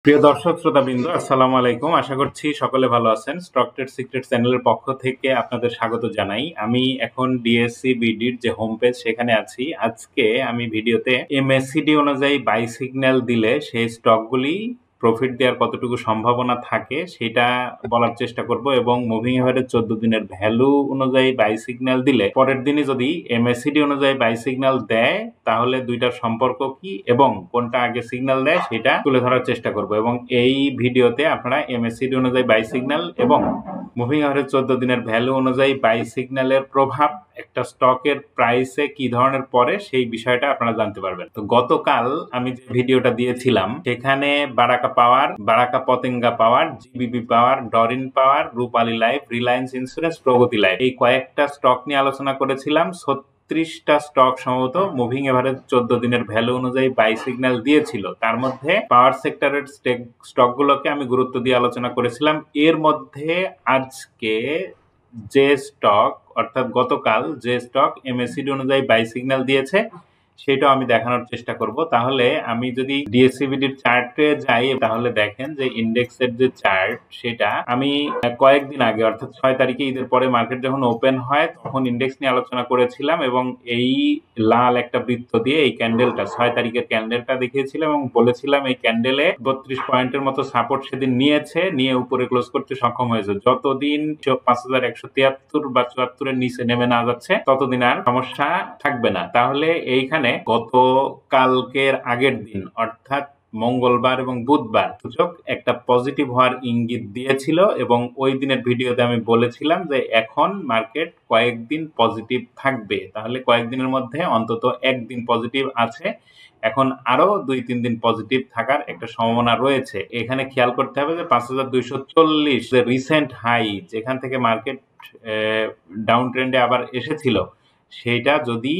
প্রিয় দর্শক শ্রোতাবৃন্দ, আসসালামু আলাইকুম। আশা করছি সকলে ভালো আছেন। স্টক ট্রেড সিক্রেট চ্যানেলের পক্ষ থেকে আপনাদের স্বাগত জানাই। আমি এখন ডিএসসি বিডির যে হোম পেজ সেখানে আছি। আজকে আমি ভিডিওতে এমএসসিডি অনুযায়ী বাই সিগন্যাল দিলে সেই স্টকগুলি প্রফিট দেওয়ার কতটুকু সম্ভাবনা থাকে সেটা বলার চেষ্টা করব, এবং মুভিং এভারেজ 14 দিনের ভ্যালু অনুযায়ী বাই সিগন্যাল দিলে পরের দিনই যদি এমএসসিডি অনুযায়ী বাই সিগন্যাল দেয় তাহলে দুইটার সম্পর্ক কি এবং কোনটা আগে সিগন্যাল দেয় সেটা তুলে ধরার চেষ্টা করব। এবং এই ভিডিওতে আপনারা এমএসসিডি অনুযায়ী বাই সিগন্যাল এবং মুভিং এভারেজ 14 দিনের ভ্যালু অনুযায়ী বাই সিগন্যালের প্রভাব একটা স্টকের প্রাইসে কি ধরনের পড়ে সেই বিষয়টা আপনারা জানতে পারবেন। তো গতকাল আমি যে ভিডিওটা দিয়েছিলাম সেখানে বারাকা পাওয়ার, বারাকা পতেঙ্গা পাওয়ার, জিবিবি পাওয়ার, ডরিন পাওয়ার, রূপালী লাইফ, রিলায়েন্স ইন্স্যুরেন্স, প্রগতি লাইফ এই কয়েকটা স্টক নিয়ে আলোচনা করেছিলাম। 30টা স্টক সম্ভবত মুভিং এভারেজ 14 দিনের ভ্যালু অনুযায়ী বাই সিগন্যাল দিয়েছিল। তার মধ্যে পাওয়ার সেক্টরের স্টকগুলোকে আমি গুরুত্ব দিয়ে আলোচনা করেছিলাম। এর মধ্যে আজকে যে স্টক অর্থাৎ গতকাল যে স্টক এমএসসিডি অনুযায়ী বাই সিগন্যাল দিয়েছে সেটাও আমি দেখানোর চেষ্টা করব। তাহলে আমি যদি ডিএসসিবিডির চার্টে যাই তাহলে দেখেন যে ইন্ডেক্সের যে চার্ট সেটা আমি কয়েকদিন আগে অর্থাৎ 6 তারিখে ঈদের পরে মার্কেট যখন ওপেন হয় তখন ইন্ডেক্স নিয়ে আলোচনা করেছিলাম, এবং এই লাল একটা বৃত্ত দিয়ে এই ক্যান্ডেলটা 6 তারিখের ক্যান্ডেলটা দেখিয়েছিলাম এবং বলেছিলাম এই ক্যান্ডেলে 32 পয়েন্টের মতো সাপোর্ট সেদিন নিয়ে উপরে ক্লোজ করতে সক্ষম হয়েছে। যতদিন 5173 বা 74-এর নিচে নেমে না যাচ্ছে ততদিন আর সমস্যা থাকবে না। তাহলে এইখানে গতকালকের আগের দিন অর্থাৎ মঙ্গলবার এবং বুধবার সূচক একটা পজিটিভ হওয়ার ইঙ্গিত দিয়েছিল, এবং ওই দিনের ভিডিওতে আমি বলেছিলাম যে এখন মার্কেট কয়েকদিন পজিটিভ থাকবে। তাহলে কয়েকদিনের মধ্যে অন্তত একদিন পজিটিভ আছে, এখন আরো 2-3 দিন পজিটিভ থাকার একটা সম্ভাবনা রয়েছে। এখানে খেয়াল করতে হবে যে 5240 যে রিসেন্ট হাই যেখান থেকে মার্কেট ডাউন ট্রেন্ডে আবার এসেছিল সেটা যদি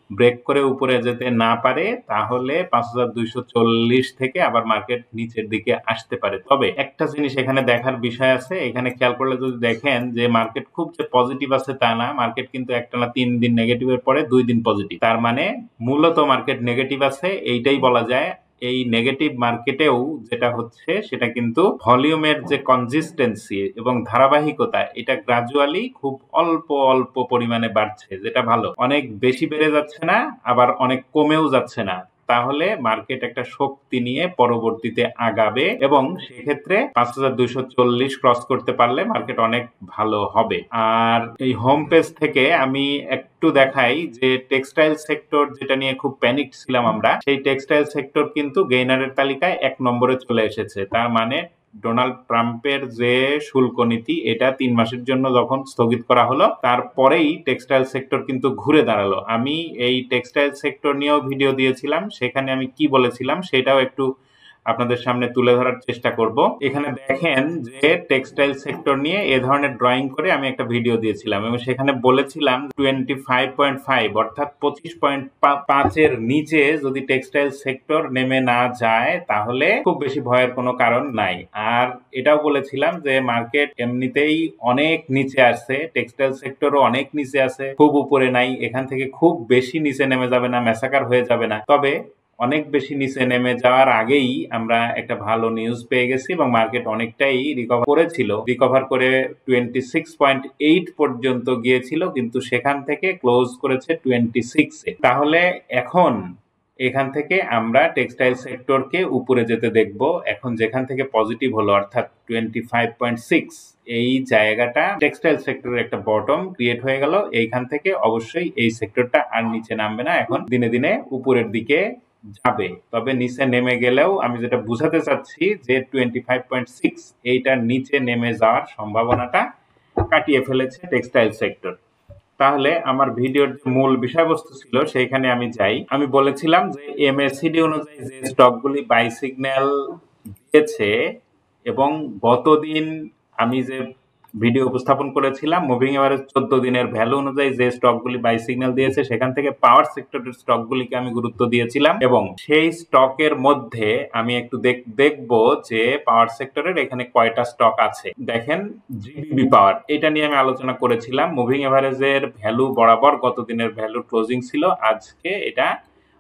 ব্রেক করে উপরে যেতে না পারে তাহলে 5240 থেকে আবার মার্কেট নিচের দিকে আসতে পারে। তবে একটা জিনিস এখানে দেখার বিষয় আছে, এখানে খেয়াল করলে যদি দেখেন যে মার্কেট খুব যে পজিটিভ আছে তা না, মার্কেট কিন্তু একটানা 3 দিন নেগেটিভের পরে 2 দিন পজিটিভ। তার মানে মূলত মার্কেট নেগেটিভ আছে এইটাই বলা যায়। এই নেগেটিভ মার্কেটেও যেটা হচ্ছে সেটা কিন্তু ভলিউমের যে কনসিস্টেন্সি এবং ধারাবাহিকতা এটা গ্রাজুয়ালি খুব অল্প অল্প পরিমাণে বাড়ছে, যেটা ভালো। অনেক বেশি বেড়ে যাচ্ছে না, আবার অনেক কমেও যাচ্ছে না। তাহলে মার্কেট একটা শক্তি নিয়ে পরবর্তীতে আগাবে, এবং সেক্ষেত্রে 5240 ক্রস করতে পারলে মার্কেট অনেক ভালো হবে। আর এই হোম পেজ থেকে আমি একটু দেখাই যে টেক্সটাইল সেক্টর যেটা নিয়ে খুব প্যানিক ছিলাম আমরা, সেই টেক্সটাইল সেক্টর কিন্তু গেইনারের তালিকায় 1 নম্বরে চলে এসেছে। তার মানে ডোনাল্ড ট্রাম্পের যে শুল্ক নীতি এটা 3 মাসের জন্য যখন স্থগিত করা হলো তারপরেই টেক্সটাইল সেক্টর কিন্তু ঘুরে দাঁড়ালো। আমি এই টেক্সটাইল সেক্টর নিয়েও ভিডিও দিয়েছিলাম, সেখানে আমি কি বলেছিলাম সেটাও একটু আপনাদের সামনে তুলে ধরার চেষ্টা করব। এখানে দেখেন যে টেক্সটাইল সেক্টর নিয়ে এ ধরনের ড্রয়িং করে আমি একটা ভিডিও দিয়েছিলাম, এবং সেখানে বলেছিলাম 25.5 অর্থাৎ 25.5 এর নিচে যদি টেক্সটাইল সেক্টর নেমে না যায় তাহলে খুব বেশি ভয়ের কোনো কারণ নাই। আর এটাও বলেছিলাম যে মার্কেট এমনিতেই অনেক নিচে আসছে, টেক্সটাইল সেক্টরও অনেক নিচে আছে, খুব উপরে নাই। এখান থেকে খুব বেশি নিচে নেমে যাবে না, ম্যাসাকার হয়ে যাবে না। তবে অনেক বেশি নিচে নেমে যাওয়ার আগেই আমরা একটা ভালো নিউজ পেয়ে গেছি, এবং মার্কেট অনেকটাই রিকভার করেছিল। রিকভার করে 26.8 পর্যন্ত গিয়েছিল, কিন্তু সেখান থেকে ক্লোজ করেছে 26-এ। তাহলে এখন এখান থেকে আমরা টেক্সটাইল সেক্টরকে উপরে যেতে দেখব। এখন যেখান থেকে পজিটিভ হলো অর্থাৎ 25.6 এই জায়গাটা টেক্সটাইল সেক্টরের একটা বটম ক্রিয়েট হয়ে গেল। এইখান থেকে অবশ্যই এই সেক্টরটা আর নিচে নামবে না, এখন দিনে দিনে উপরের দিকে যাবে। তবে নিচে নেমে গেলেও আমি যেটা বুঝাতে চাচ্ছি যে 25.6 এইটার নিচে নেমে যাওয়ার সম্ভাবনাটা কাটিয়ে ফেলেছে টেক্সটাইল সেক্টর। তাহলে আমার ভিডিওর যে মূল বিষয়বস্তু ছিল সেইখানে আমি যাই। আমি বলেছিলাম যে এমএসসিডি অনুযায়ী যে স্টকগুলি বাই সিগন্যাল দিয়েছে, এবং গতদিন আমি যে ভিডিও উপস্থাপন করেছিলাম মুভিং এভারেজ 14 দিনের ভ্যালু অনুযায়ী যে স্টকগুলি বাই সিগন্যাল দিয়েছে সেখান থেকে পাওয়ার সেক্টরের স্টকগুলিকে আমি গুরুত্ব দিয়েছিলাম, এবং সেই স্টকের মধ্যে আমি একটু দেখব যে পাওয়ার সেক্টরের এখানে কয়টা স্টক আছে। দেখেন জিবিবি পাওয়ার, এটা নিয়ে আমি আলোচনা করেছিলাম। মুভিং এভারেজের ভ্যালু বরাবর গত দিনের ভ্যালু ক্লোজিং ছিল, আজকে এটা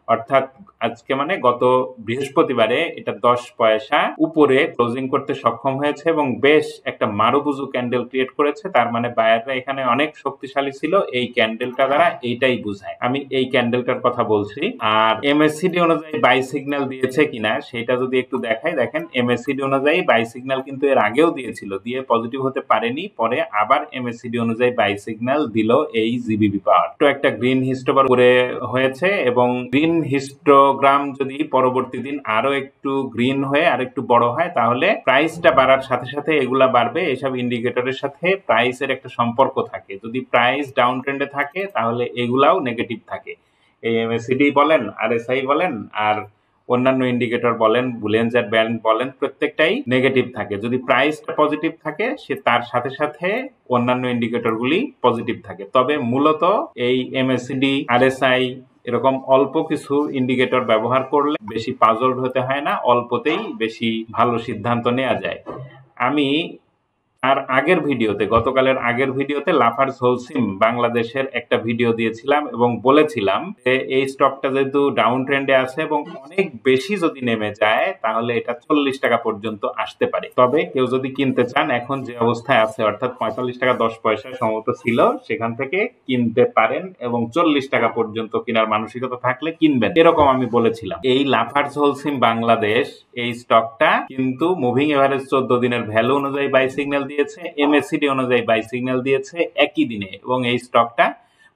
অর্থাৎ আজকে মানে গত বৃহস্পতিবারে এটা 10 পয়সা উপরে ক্লোজিং করতে সক্ষম হয়েছে এবং বেশ একটা মারুবুজু ক্যান্ডেল ক্রিয়েট করেছে। তার মানে বায়াররা এখানে অনেক শক্তিশালী ছিল। এই ক্যান্ডেলটা দ্বারা এইটাই বুঝায়। আমি এই ক্যান্ডেলটার কথা বলছি। আর এমএসসিডি অনুযায়ী বাই সিগন্যাল দিয়েছে কিনা সেটা যদি একটু দেখাই, দেখেন এমএসসিডি অনুযায়ী বাই সিগন্যাল কিন্তু এর আগেও দিয়েছিল, দিয়ে পজিটিভ হতে পারেনি, পরে আবার এমএসসিডি অনুযায়ী বাই সিগন্যাল দিল এই জিবিবি পাওয়ার। তো একটা গ্রিন হিস্টোগ্রাম করে হয়েছে এবং গ্রিন হিস্টোগ্রাম যদি পরবর্তী দিন আরো একটু গ্রিন হয়ে আর একটু বড় হয় তাহলে প্রাইসটা বাড়ার সাথে সাথে এগুলা বাড়বে। এসব ইন্ডিকেটরের সাথে প্রাইসের একটা সম্পর্ক থাকে। যদি প্রাইস ডাউন ট্রেন্ডে থাকে তাহলে এগুলাও নেগেটিভ থাকে। এই এমএসসিডি বলেন, আরএসআই বলেন, আর অন্যান্য ইন্ডিকেটর বলেন, বুলিয়ানজার ব্যান্ড বলেন, প্রত্যেকটাই নেগেটিভ থাকে। যদি প্রাইসটা পজিটিভ থাকে সে তার সাথে সাথে অন্যান্য ইন্ডিকেটরগুলি পজিটিভ থাকে। তবে মূলত এই এমএসসিডি, আরএসআই এরকম অল্প কিছু ইন্ডিকেটর ব্যবহার করলে বেশি পাজলড হতে হয় না, অল্পতেই বেশি ভালো সিদ্ধান্ত নেওয়া যায়। আমি আর আগের ভিডিওতে, গতকালের আগের ভিডিওতে লাফার্জ হোলসিম বাংলাদেশের একটা ভিডিও দিয়েছিলাম এবং বলেছিলাম যে এই স্টকটা যেহেতু ডাউন ট্রেন্ডে আছে এবং অনেক বেশি যদি নেমে যায় তাহলে এটা 40 টাকা পর্যন্ত আসতে পারে। তবে কেউ যদি কিনতে চান এখন যে অবস্থায় আছে অর্থাৎ 45 টাকা 10 পয়সা সম্ভবত ছিল, সেখান থেকে কিনতে পারেন এবং 40 টাকা পর্যন্ত কেনার মানসিকতা থাকলে কিনবেন, এরকম আমি বলেছিলাম। এই লাফার্জ হোলসিম বাংলাদেশ এই স্টকটা কিন্তু মুভিং এভারেজ 14 দিনের ভ্যালু অনুযায়ী বাই সিগন্যাল দিয়েছে, এমএসসিডি অনুযায়ী বাই সিগন্যাল দিয়েছে একই দিনে, এবং এই স্টকটা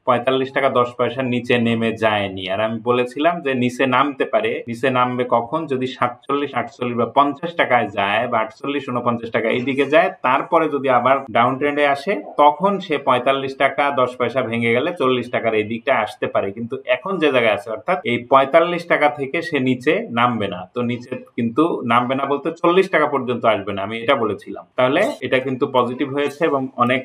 45 টাকা 10 পয়সার নিচে নেমে যায়নি। আর আমি বলেছিলাম যে নিচে নামতে পারে। নিচে নামবে কখন? যদি 47, 48 বা 50 টাকায় যায় বা 48, 49 টাকা এইদিকে যায়, তারপরে যদি আবার ডাউন ট্রেন্ডে আসে তখন সে 45 টাকা 10 পয়সা ভেঙে গেলে 40 টাকার এই দিকটা আসতে পারে। কিন্তু এখন যে জায়গায় আছে অর্থাৎ এই 45 টাকা থেকে সে নিচে নামবে না। তো নিচে কিন্তু নামবে না বলতে 40 টাকা পর্যন্ত আসবে না, আমি এটা বলেছিলাম। তাহলে এটা কিন্তু পজিটিভ হয়েছে এবং অনেক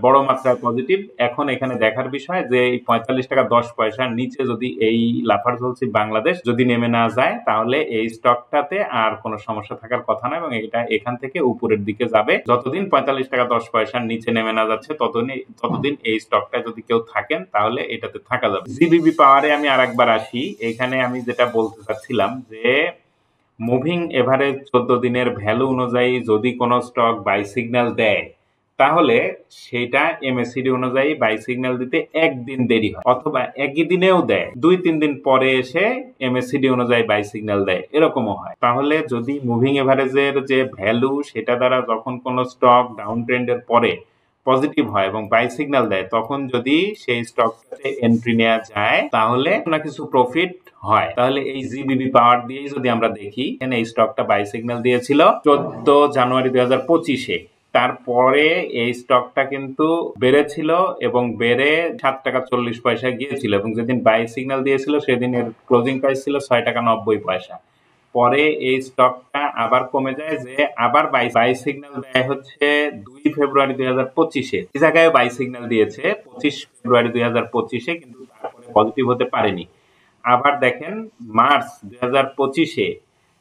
বড় মাত্রায় পজিটিভ। এখন এখানে দেখার বিষয় যে এই 45 টাকা 10 পয়সার নিচে যদি এই লাফার্জ হোলসিম বাংলাদেশ যদি নেমে না যায় তাহলে এই স্টকটাতে আর কোনো সমস্যা থাকার কথা না এবং এটা এখান থেকে উপরের দিকে যাবে। যতদিন 45 টাকা 10 পয়সার নিচে নেমে না যাচ্ছে ততদিন এই স্টকটা যদি কেউ থাকেন তাহলে এটাতে থাকা যাবে। জিবিবি পাওয়ারে আমি আরেকবার আসি। এখানে আমি যেটা বলতে চাচ্ছিলাম যে মুভিং এভারেজ 14 দিনের ভ্যালু অনুযায়ী যদি কোনো স্টক বাই সিগন্যাল দেয় তাহলে সেটা এমএসসিডি অনুযায়ী বাই সিগন্যাল দিতে একদিন দেরি হয়, অথবা একই দিনেও দেয় 2-3 দিন পরে এসে এমএসসিডি অনুযায়ী বাই সিগন্যাল দেয়, এরকমও হয়। তাহলে যদি মুভিং এভারেজের যে ভ্যালু সেটা দ্বারা যখন কোনো স্টক ডাউন ট্রেন্ডের পরে পজিটিভ হয় এবং বাই সিগন্যাল দেয় তখন যদি সেই স্টকটাতে এন্ট্রি নেওয়া যায় তাহলে না কিছু প্রফিট হয়। তাহলে এই জিবিবি পাওয়ার দিয়েই যদি আমরা দেখি, এখানে এই স্টকটা বাই সিগন্যাল দিয়েছিল 14 জানুয়ারি 2025-এ। তারপরে এই স্টকটা কিন্তু বেড়েছিল এবং বেড়ে 7 টাকা 40 পয়সা গিয়েছিল এবং যেদিন বাই সিগন্যাল দিয়েছিল সেদিন এর ক্লোজিং প্রাইস ছিল 6 টাকা 90 পয়সা। পরে এই স্টকটা আবার কমে যায়, যে আবার বাই সিগন্যাল দেয় হচ্ছে 2 ফেব্রুয়ারি 2025-এ। এই জায়গায় বাই সিগন্যাল দিয়েছে 25 ফেব্রুয়ারি 2025-এ, কিন্তু তারপরে পজিটিভ হতে পারেনি। আবার দেখেন মার্চ 2025-এ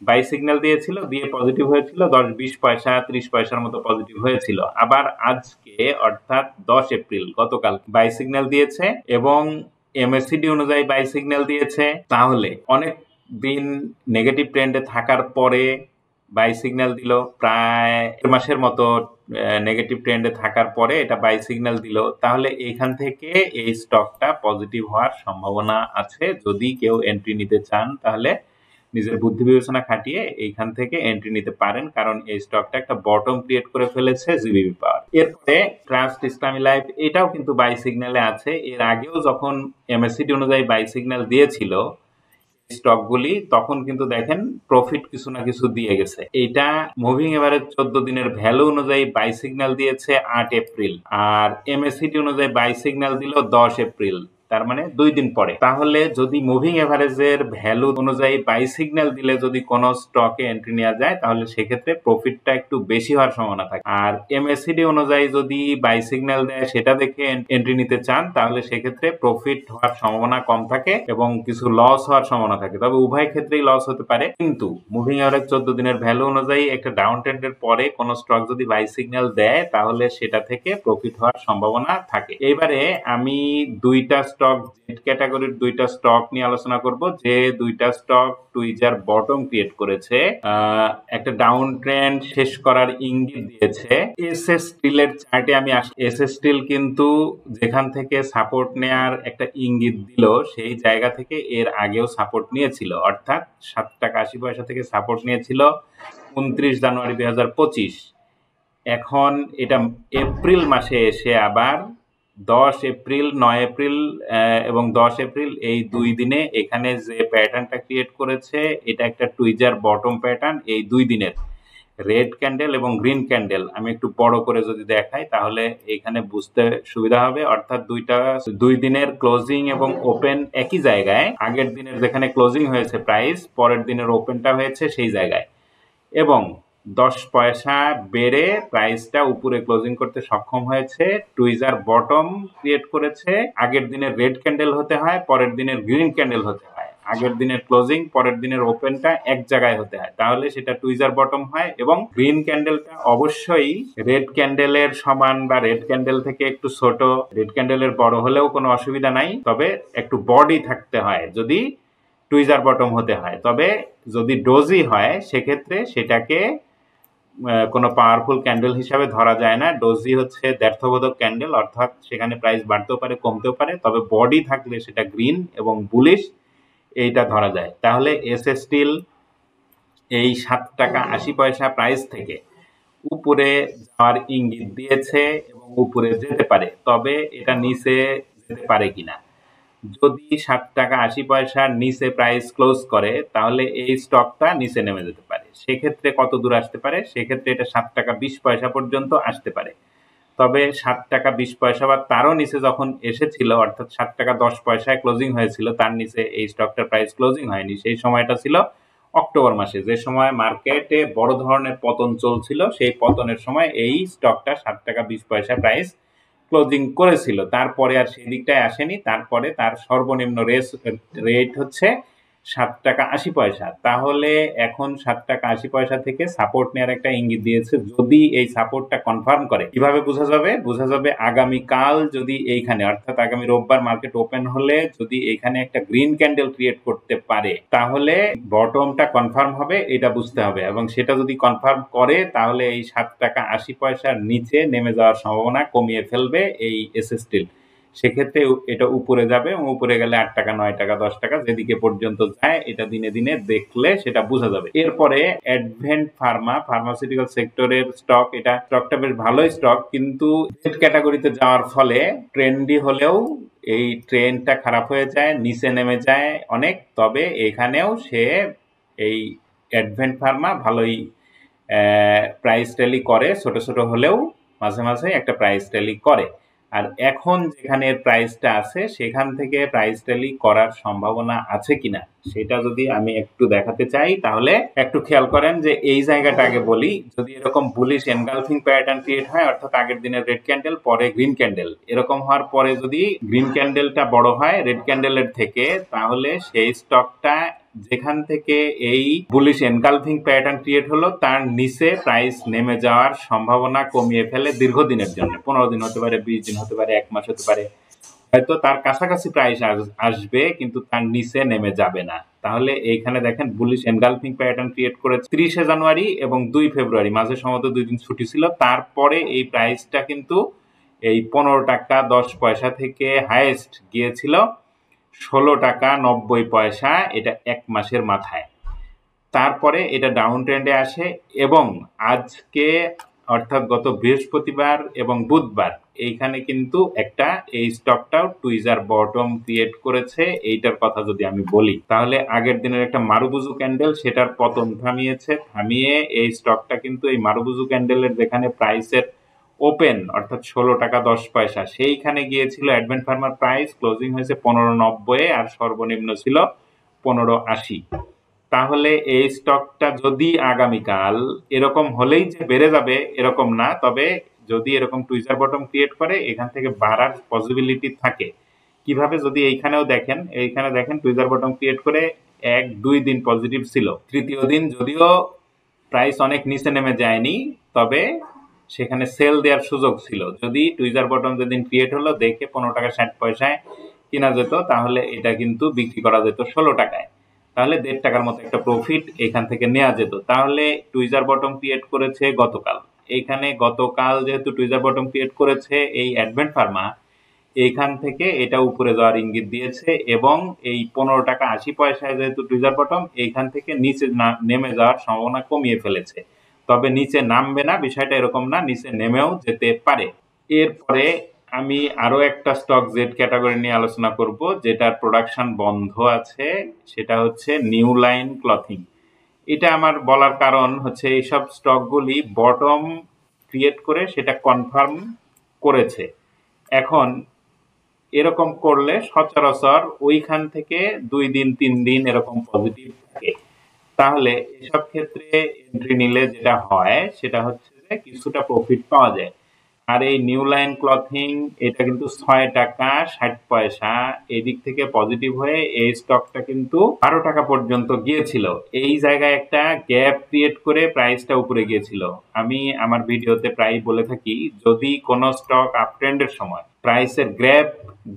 বাই সিগন্যাল দিয়েছিল, দিয়ে পজিটিভ হয়েছিল 10-20 পয়সা 30 পয়সার মতো পজিটিভ হয়েছিল। আবার আজকে অর্থাৎ 10 এপ্রিল গতকাল বাই সিগন্যাল দিয়েছে এবং এমএসসিডি অনুযায়ী বাই সিগন্যাল দিয়েছে। তাহলে অনেক দিন নেগেটিভ ট্রেন্ডে থাকার পরে বাই সিগন্যাল দিল, প্রায় 1 মাসের মতো নেগেটিভ ট্রেন্ডে থাকার পরে এটা বাই সিগন্যাল দিল। তাহলে এখান থেকে এই স্টকটা পজিটিভ হওয়ার সম্ভাবনা আছে। যদি কেউ এন্ট্রি নিতে চান তাহলে নিজের বুদ্ধি বিবেচনা খাটিয়ে এইখান থেকে এন্ট্রি নিতে পারেন, কারণ এই স্টকটা একটা বটম ক্রিয়েট করে ফেলেছে জিবিবি পাওয়ার। এরপরে ট্রাস্ট ইসলামী লাইফ, এটাও কিন্তু বাই সিগন্যালে আছে। এর আগেও যখন এমএসসিডি অনুযায়ী বাই সিগন্যাল দিয়েছিল স্টকগুলি তখন কিন্তু দেখেন প্রফিট কিছু না কিছু দিয়ে গেছে। এটা মুভিং এভারেজ 14 দিনের ভ্যালু অনুযায়ী বাই সিগন্যাল দিয়েছে 8 এপ্রিল আর এমএসসিডি অনুযায়ী বাই সিগন্যাল দিল 10 এপ্রিল, তার মানে 2 দিন পরে। তাহলে যদি মুভিং এভারেজের ভ্যালু অনুযায়ী বাই সিগন্যাল দিলে যদি কোনো স্টকে এন্ট্রি নেওয়া যায় তাহলে সেক্ষেত্রে প্রফিটটা একটু বেশি হওয়ার সম্ভাবনা থাকে। আর এমএসসিডি অনুযায়ী যদি বাই সিগন্যাল দেয় সেটা দেখে এন্ট্রি নিতে চান তাহলে সেক্ষেত্রে প্রফিট হওয়ার সম্ভাবনা কম থাকে এবং কিছু লস হওয়ার সম্ভাবনা থাকে। তবে উভয় ক্ষেত্রেই লস হতে পারে, কিন্তু মুভিং এভারেজ 14 দিনের ভ্যালু অনুযায়ী একটা ডাউন ট্রেন্ডের পরে কোনো স্টক যদি বাই সিগন্যাল দেয় তাহলে সেটা থেকে প্রফিট হওয়ার সম্ভাবনা থাকে। এবারে আমি দুইটা স্টক জেড ক্যাটাগরির দুইটা স্টক নিয়ে আলোচনা করব, যে দুইটা স্টক টুইজার বটম ক্রিয়েট করেছে, একটা ডাউন ট্রেন্ড শেষ করার ইঙ্গিত দিয়েছে। এসএস স্টিলের চার্টে আমি এসএস স্টিল কিন্তু যেখান থেকে সাপোর্ট নেয়ার একটা ইঙ্গিত দিল সেই জায়গা থেকে এর আগেও সাপোর্ট নিয়েছিল, অর্থাৎ 7 টাকা 80 পয়সা থেকে সাপোর্ট নিয়েছিল 29 জানুয়ারি 2025। এখন এটা এপ্রিল মাসে এসে আবার 10 এপ্রিল, 9 এপ্রিল এবং 10 এপ্রিল এই 2 দিনে এখানে যে প্যাটার্নটা ক্রিয়েট করেছে এটা একটা টুইজার বটম প্যাটার্ন। এই 2 দিনের রেড ক্যান্ডেল এবং গ্রিন ক্যান্ডেল আমি একটু বড় করে যদি দেখাই তাহলে এখানে বুঝতে সুবিধা হবে। অর্থাৎ 2 দিনের ক্লোজিং এবং ওপেন একই জায়গায়, আগের দিনের যেখানে ক্লোজিং হয়েছে প্রাইস, পরের দিনের ওপেনটা হয়েছে সেই জায়গায়, এবং 10 পয়সা বেড়ে প্রাইসটা উপরে ক্লোজিং করতে সক্ষম হয়েছে। টুইজার বটম ক্রিয়েট করেছে। আগের দিনের রেড ক্যান্ডেল হতে হয়, পরের দিনের গ্রিন ক্যান্ডেল হতে হয়, আগের দিনের ক্লোজিং পরের দিনের ওপেনটা এক জায়গায় হতে হয়, তাহলে সেটা টুইজার বটম হয়। এবং গ্রিন ক্যান্ডেলটা অবশ্যই রেড ক্যান্ডেলের সমান বা রেড ক্যান্ডেল থেকে একটু ছোট, রেড ক্যান্ডেলের বড় হলেও কোনো অসুবিধা নাই, তবে একটু বডি থাকতে হয় যদি টুইজার বটম হতে হয়। তবে যদি ডোজি হয় সেক্ষেত্রে সেটাকে কোনো পাওয়ারফুল ক্যান্ডেল হিসাবে ধরা যায় না। ডোজি হচ্ছে দ্ব্যর্থবোধক ক্যান্ডেল, অর্থাৎ সেখানে প্রাইস বাড়তেও পারে কমতেও পারে, তবে বডি থাকলে সেটা গ্রিন এবং বুলিশ এইটা ধরা যায়। তাহলে এসএস স্টিল এই 7 টাকা 80 পয়সা প্রাইস থেকে উপরে যাওয়ার ইঙ্গিত দিয়েছে এবং উপরে যেতে পারে, তবে এটা নিচে যেতে পারে কিনা। যদি 7 টাকা 80 পয়সার নিচে প্রাইস ক্লোজ করে তাহলে এই স্টকটা নিচে নেমে যেতে পারে। সেক্ষেত্রে কত দূর আসতে পারে? সেক্ষেত্রে এটা 7 টাকা 20 পয়সা পর্যন্ত আসতে পারে। তবে 7 টাকা 20 পয়সা বা তারও নিচে যখন এসেছিল, অর্থাৎ 7 টাকা 10 পয়সায় ক্লোজিং হয়েছিল, তার নিচে এই স্টকটার প্রাইস ক্লোজিং হয়নি। সেই সময়টা ছিল অক্টোবর মাসে, যে সময় মার্কেটে বড় ধরনের পতন চলছিল। সেই পতনের সময় এই স্টকটা 7 টাকা 20 পয়সা প্রাইস ক্লোজিং করেছিল। তারপরে আর সেই দিকটায় আসেনি। তারপরে তার সর্বনিম্ন রেট হচ্ছে 7 টাকা 80 পয়সা। তাহলে এখন 7 টাকা 80 পয়সা থেকে সাপোর্ট নেওয়ার একটা ইঙ্গিত দিয়েছে। যদি এই সাপোর্টটা কনফার্ম করে, কিভাবে বোঝা যাবে? বোঝা যাবে আগামীকাল যদি এইখানে, অর্থাৎ আগামী রোববার মার্কেট ওপেন হলে যদি এইখানে একটা গ্রিন ক্যান্ডেল ক্রিয়েট করতে পারে তাহলে বটমটা কনফার্ম হবে, এটা বুঝতে হবে। এবং সেটা যদি কনফার্ম করে তাহলে এই 7 টাকা 80 পয়সার নিচে নেমে যাওয়ার সম্ভাবনা কমিয়ে ফেলবে এই এসএস স্টিল। সেক্ষেত্রে এটা উপরে যাবে, এবং উপরে গেলে 8 টাকা 9 টাকা 10 টাকা যেদিকে পর্যন্ত যায় এটা দিনে দিনে দেখলে সেটা বোঝা যাবে। এরপরে অ্যাডভেন্ট ফার্মাসিউটিক্যাল সেক্টরের স্টক, এটা স্টকটা বেশ ভালোই স্টক, কিন্তু জেড ক্যাটাগরিতে যাওয়ার ফলে ট্রেন্ডি হলেও এই ট্রেন্ডটা খারাপ হয়ে যায়, নিচে নেমে যায় অনেক। তবে এখানেও সে এই অ্যাডভেন্ট ফার্মা ভালোই প্রাইস র্যালি করে, ছোট ছোট হলেও মাঝে মাঝে একটা প্রাইস র্যালি করে। আর এখন যেখানে প্রাইসটা আছে সেখান থেকে প্রাইস র্যালি করার সম্ভাবনা আছে কিনা সেটা যদি আমি একটু দেখাতে চাই, তাহলে একটু খেয়াল করেন যে এই জায়গাটা আগে বলি। যদি এরকম বুলিশ এনগালফিং প্যাটার্ন ক্রিয়েট হয়, অর্থাৎ আগের দিনের রেড ক্যান্ডেল পরে গ্রিন ক্যান্ডেল, এরকম হওয়ার পরে যদি গ্রিন ক্যান্ডেলটা বড় হয় রেড ক্যান্ডেলের থেকে, তাহলে সেই স্টকটা যেখান থেকে এই বুলিশ এনগালফিং প্যাটার্ন ক্রিয়েট হলো তার নিচে প্রাইস নেমে যাওয়ার সম্ভাবনা কমিয়ে ফেলে দীর্ঘদিনের জন্য। 15 দিন হতে পারে, 20 দিন হতে পারে, 1 মাস হতে পারে, হয়তো তার কাছাকাছি প্রাইস আসবে কিন্তু তার নিচে নেমে যাবে না। তাহলে এইখানে দেখেন বুলিশ এনগালফিং প্যাটার্ন ক্রিয়েট করেছে 30 জানুয়ারি এবং 2 ফেব্রুয়ারি, মাঝে সম্ভবত 2 দিন ছুটি ছিল। তারপরে এই প্রাইসটা কিন্তু এই 15 টাকা 10 পয়সা থেকে হাইয়েস্ট গিয়েছিল 16 টাকা 90 পয়সা, এটা 1 মাসের মাথায়। তারপরে এটা ডাউন ট্রেন্ডে আসে এবং আজকে অর্থাৎ গত বৃহস্পতিবার এবং বুধবার এইখানে কিন্তু একটা এই স্টকটাও টুইজার বটম ক্রিয়েট করেছে। এইটার কথা যদি আমি বলি তাহলে আগের দিনের একটা মারুবুজু ক্যান্ডেল সেটার পতন থামিয়ে এই স্টকটা কিন্তু এই মারুবুজু ক্যান্ডেলের যেখানে প্রাইসের ওপেন অর্থাৎ 16 টাকা 10 পয়সা সেইখানে গিয়েছিল অ্যাডভেন্ট ফার্মার প্রাইস, ক্লোজিং হয়েছে 15.90 আর সর্বনিম্ন ছিল 15.80। তাহলে এই স্টকটা যদি আগামীকাল এরকম হলেই যে বেড়ে যাবে এরকম না, তবে যদি এরকম টুইজার বটম ক্রিয়েট করে এখান থেকে বাড়ার পসিবিলিটি থাকে। কিভাবে? যদি এইখানে দেখেন টুইজার বটম ক্রিয়েট করে 1-2 দিন পজিটিভ ছিল, তৃতীয় দিন যদিও প্রাইস অনেক নিচে নেমে যায়নি তবে সেখানে সেল দেওয়ার সুযোগ ছিল। যদি টুইজার বটম যেদিন ক্রিয়েট হলো দেখে 15 টাকা 60 পয়সায় কেনা যেত, তাহলে এটা কিন্তু বিক্রি করা যেত 16 টাকায়। তাহলে 1.5 টাকার মতো একটা প্রফিট এখান থেকে নেওয়া যেত। তাহলে টুইজার বটম ক্রিয়েট করেছে গতকাল। এইখানে গতকাল যেহেতু টুইজার বটম ক্রিয়েট করেছে এই অ্যাডভেন্ট ফার্মা, এইখান থেকে এটা উপরে যাওয়ার ইঙ্গিত দিয়েছে এবং এই 15 টাকা 80 পয়সায় যেহেতু টুইজার বটম, এইখান থেকে নিচে নেমে যাওয়ার সম্ভাবনা কমিয়ে ফেলেছে। তবে নিচে নামবে না, বিষয়টা এরকম না, নিচে নেমেও যেতে পারে। এরপরে আমি আরো একটা স্টক জেড ক্যাটাগরি নিয়ে আলোচনা করব, যেটার প্রোডাকশন বন্ধ আছে, সেটা হচ্ছে নিউ লাইন ক্লথিং। এটা আমার বলার কারণ হচ্ছে এইসব স্টকগুলি বটম ক্রিয়েট করে সেটা কনফার্ম করেছে। এখন এরকম করলে সচরাচর ওইখান থেকে 2 দিন 3 দিন এরকম পজিটিভ থাকে। তাহলে এসব ক্ষেত্রে এন্ট্রি নিলে যেটা হয় সেটা হচ্ছে যে কিছুটা প্রফিট পাওয়া যায়। আর এই নিউ লাইন ক্লথিং এটা কিন্তু 6 টাকা 60 পয়সা এদিক থেকে পজিটিভ হয়ে এই স্টকটা কিন্তু 12 টাকা পর্যন্ত গিয়েছিল। এই জায়গায় একটা গ্যাপ ক্রিয়েট করে প্রাইসটা উপরে গিয়েছিল। আমি আমার ভিডিওতে প্রায় বলে থাকি, যদি কোনো স্টক আপ ট্রেন্ডের সময় প্রাইসের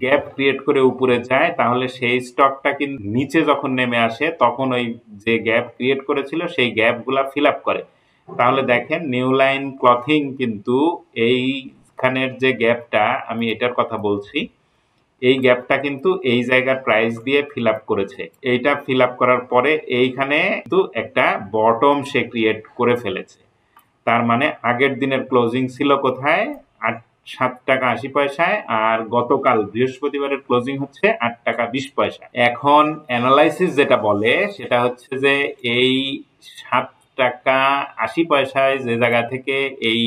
গ্যাপ ক্রিয়েট করে উপরে যায়, তাহলে সেই স্টকটা কিন্তু নিচে যখন নেমে আসে তখন ওই যে গ্যাপ ক্রিয়েট করেছিল সেই গ্যাপগুলা ফিল আপ করে। তাহলে দেখেন নিউ লাইন ক্লথিং কিন্তু এইখানের যে গ্যাপটা, আমি এটার কথা বলছি, এই গ্যাপটা কিন্তু এই জায়গার প্রাইস দিয়ে ফিল আপ করেছে। এইটা ফিল আপ করার পরে এইখানে কিন্তু একটা বটম সে ক্রিয়েট করে ফেলেছে। তার মানে আগের দিনের ক্লোজিং ছিল কোথায়? 7 টাকা 80 পয়সায়, আর গতকাল বৃহস্পতিবারের ক্লোজিং হচ্ছে 8 টাকা 20 পয়সা। এখন অ্যানালাইসিস যেটা বলে সেটা হচ্ছে যে এই 7 টাকা 80 পয়সায় যে জায়গা থেকে এই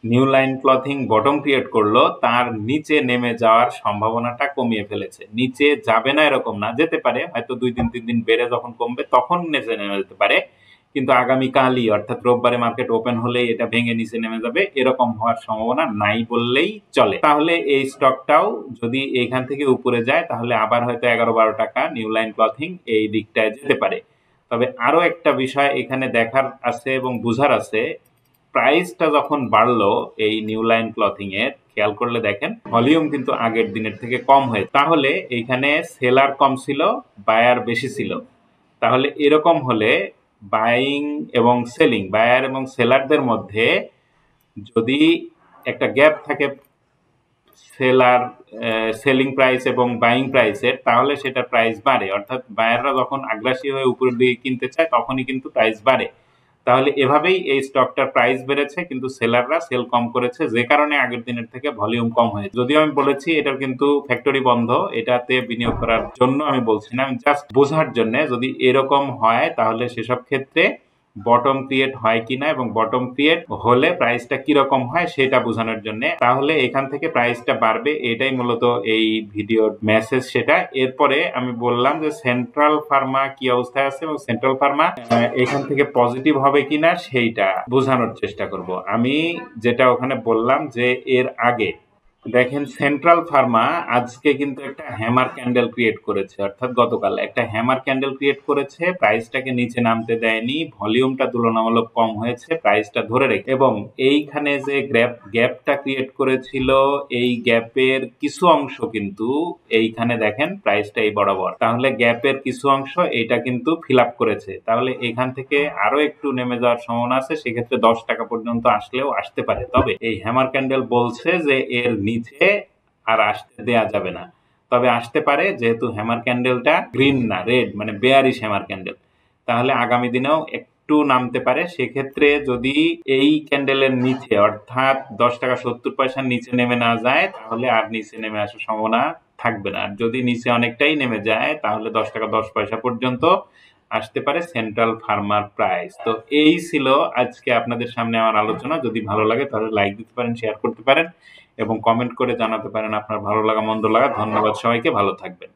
new line clothing bottom create করলো, তার নিচে নেমে যাওয়ার সম্ভাবনাটা কমিয়ে ফেলেছে। নিচে যাবে না এরকম না, যেতে পারে, হয়তো 2 দিন 3 দিন বেড়ে যখন কমবে তখন নিচে নেমে যেতে পারে, কিন্তু আগামীকালই অর্থাৎ রোববারে মার্কেট ওপেন হলেই এটা ভেঙে নিচে নেমে যাবে এরকম হওয়ার সম্ভাবনা নাই বললেই চলে। তাহলে এই স্টকটাও যদি এইখান থেকে উপরে যায় তাহলে আবার হয়তো 11-12 টাকা নিউ লাইন ক্লথিং এই দিকটায় যেতে পারে। তবে আরো একটা বিষয় এখানে দেখার আছে এবং বুঝার আছে, প্রাইসটা যখন বাড়লো এই নিউ লাইন ক্লথিং এর, খেয়াল করলে দেখেন ভলিউম কিন্তু আগের দিনের থেকে কম হয়েছে। তাহলে এইখানে সেলার কম ছিল, বায়ার বেশি ছিল। তাহলে এরকম হলে বাইং এবং সেলিং, বায়ার এবং সেলারদের মধ্যে যদি একটা গ্যাপ থাকে সেলার সেলিং প্রাইস এবং বাইং প্রাইসের, তাহলে সেটা প্রাইস বাড়ে, অর্থাৎ বায়াররা যখন আগ্রাসী হয়ে উপরের দিকে কিনতে চায় তখনই কিন্তু প্রাইস বাড়ে। তাহলে এভাবেই এই স্টকটার প্রাইস বেড়েছে, কিন্তু সেলাররা সেল কম করেছে, যে কারণে আগের দিনের থেকে ভলিউম কম হয়েছে। যদিও আমি বলেছি এটার কিন্তু ফ্যাক্টরি বন্ধ, এটাতে বিনিয়োগ করার জন্য আমি বলছি না, আমি জাস্ট বোঝার জন্য যদি এরকম হয় তাহলে সেসব ক্ষেত্রে বটম ক্রিয়েট হয় কিনা এবং বটম ক্রিয়েট হলে প্রাইসটা কিরকম হয় সেটা বোঝানোর জন্য। তাহলে এখান থেকে প্রাইসটা বাড়বে, এটাই মূলত এই ভিডিওর মেসেজ। সেটা এরপরে আমি বললাম যে সেন্ট্রাল ফার্মা কি অবস্থায় আছে এবং সেন্ট্রাল ফার্মা এখান থেকে পজিটিভ হবে কিনা সেইটা বোঝানোর চেষ্টা করব। আমি যেটা ওখানে বললাম যে এর আগে দেখেন সেন্ট্রাল ফার্মা আজকে কিন্তু একটা হ্যামার ক্যান্ডেল ক্রিয়েট করেছে, অর্থাৎ গতকাল একটা হ্যামার ক্যান্ডেল ক্রিয়েট করেছে, প্রাইসটাকে নিচে নামতে দেয়নি, ভলিউমটা তুলনামূলক কম হয়েছে, প্রাইসটা ধরে রেখে, এবং এইখানে যে গ্যাপটা ক্রিয়েট করেছিল এই গ্যাপের কিছু অংশ কিন্তু এইখানে দেখেন প্রাইসটা এই বরাবর, তাহলে গ্যাপের কিছু অংশ এটা কিন্তু ফিল আপ করেছে। তাহলে এখান থেকে আরো একটু নেমে যাওয়ার সম্ভাবনা আছে, সেক্ষেত্রে 10 টাকা পর্যন্ত আসলেও আসতে পারে। তবে এই হ্যামার ক্যান্ডেল বলছে যে এর নিচে আর আসতে দেয়া যাবে না, তবে আসতে পারে, যেহেতু হ্যামার ক্যান্ডেলটা গ্রিন না রেড, মানে বেয়ারিশ হ্যামার ক্যান্ডেল, তাহলে আগামী দিনেও একটু নামতে পারে। সেক্ষেত্রে যদি এই ক্যান্ডেলের নিচে অর্থাৎ 10 টাকা 70 পয়সার নিচে নেমে না যায় তাহলে আর নিচে নেমে আসার সম্ভাবনা থাকবে না। আর যদি নিচে অনেকটাই নেমে যায় তাহলে 10 টাকা 10 পয়সা পর্যন্ত আসতে পারে সেন্ট্রাল ফার্মার প্রাইস। তো এই ছিল আজকে আপনাদের সামনে আমার আলোচনা। যদি ভালো লাগে তাহলে লাইক দিতে পারেন, শেয়ার করতে পারেন এবং কমেন্ট করে জানাতে পারেন আপনার ভালো লাগা মন্দ লাগা। ধন্যবাদ সবাইকে, ভালো থাকবেন।